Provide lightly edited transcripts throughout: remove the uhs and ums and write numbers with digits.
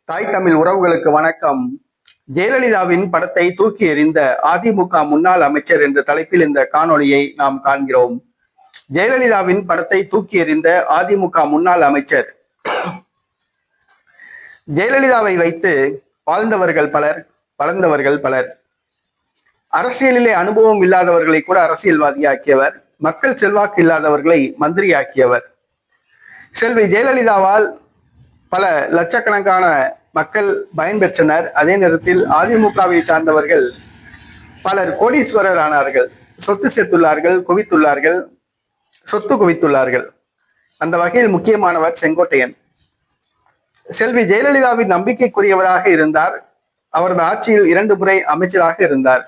தாய் தமிழ் உறவுகளுக்கு வணக்கம். ஜெயலலிதாவின் படத்தை தூக்கி எறிந்த அதிமுக முன்னாள் அமைச்சர் என்ற தலைப்பில் இந்த காணொளியை நாம் காண்கிறோம். ஜெயலலிதாவின் படத்தை தூக்கி எறிந்த அதிமுக முன்னாள் அமைச்சர். ஜெயலலிதாவை வைத்து வாழ்ந்தவர்கள் பலர், வளர்ந்தவர்கள் பலர். அரசியலிலே அனுபவம் இல்லாதவர்களை கூட அரசியல்வாதியாக்கியவர், மக்கள் செல்வாக்கு இல்லாதவர்களை மந்திரியாக்கியவர். செல்வி ஜெயலலிதாவால் பல லட்சக்கணக்கான மக்கள் பயன்பெற்றனர். அதே நேரத்தில் அதிமுகவை சார்ந்தவர்கள் பலர் கோடீஸ்வரர் ஆனார்கள், சொத்து சேர்த்துள்ளார்கள், சொத்து குவித்துள்ளார்கள். அந்த வகையில் முக்கியமானவர் செங்கோட்டையன். செல்வி ஜெயலலிதாவின் நம்பிக்கைக்குரியவராக இருந்தார். அவரது ஆட்சியில் 2 முறை அமைச்சராக இருந்தார்.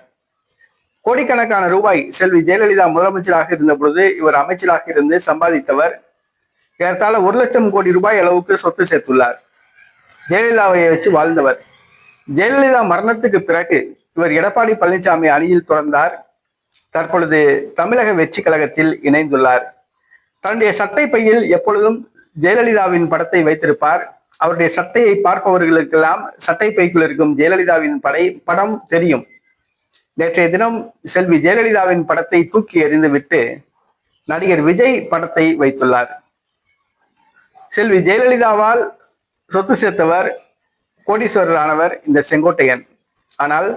கோடிக்கணக்கான ரூபாய் செல்வி ஜெயலலிதா முதலமைச்சராக இருந்த பொழுது இவர் அமைச்சராக இருந்து சம்பாதித்தவர். ஏறத்தாழ 1 லட்சம் கோடி ரூபாய் அளவுக்கு சொத்து சேர்த்துள்ளார். ஜெயலலிதாவை வச்சு வாழ்ந்தவர். ஜெயலலிதா மரணத்துக்கு பிறகு இவர் எடப்பாடி பழனிசாமி அணியில் தொடர்ந்தார். தற்பொழுது தமிழக வெற்றி கழகத்தில் இணைந்துள்ளார். தன்னுடைய சட்டை பையில் எப்பொழுதும் ஜெயலலிதாவின் படத்தை வைத்திருப்பார். அவருடைய சட்டையை பார்ப்பவர்களுக்கெல்லாம் சட்டை பைக்குள் இருக்கும் ஜெயலலிதாவின் படம் தெரியும். நேற்றைய தினம் செல்வி ஜெயலலிதாவின் படத்தை தூக்கி எறிந்துவிட்டு நடிகர் விஜய் படத்தை வைத்துள்ளார். செல்வி ஜெயலலிதாவால் சொத்து சேர்த்தவர், கோடீஸ்வரரானவர் இந்த செங்கோட்டையன். ஆனால்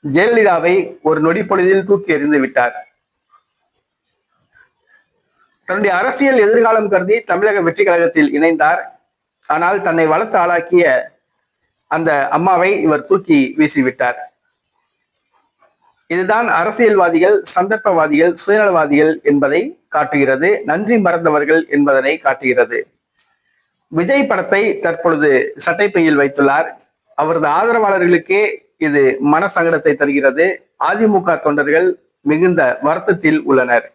ஜெயலலிதாவை ஒரு நொடி பொழுதில் தூக்கி எறிந்து விட்டார். தன்னுடைய அரசியல் எதிர்காலம் கருதி தமிழக வெற்றி கழகத்தில் இணைந்தார். ஆனால் தன்னை வளர்த்து ஆளாக்கிய அந்த அம்மாவை இவர் தூக்கி வீசிவிட்டார். இதுதான் அரசியல்வாதிகள், சந்தர்ப்பவாதிகள், சுயநலவாதிகள் என்பதை காட்டுகிறது. நன்றி மறந்தவர்கள் என்பதனை காட்டுகிறது. விஜய் படத்தை தற்பொழுது சட்டைப்பையில் வைத்துள்ளார். அவரது ஆதரவாளர்களுக்கே இது மன சங்கடத்தை தருகிறது. அதிமுக தொண்டர்கள் மிகுந்த வருத்தத்தில் உள்ளனர்.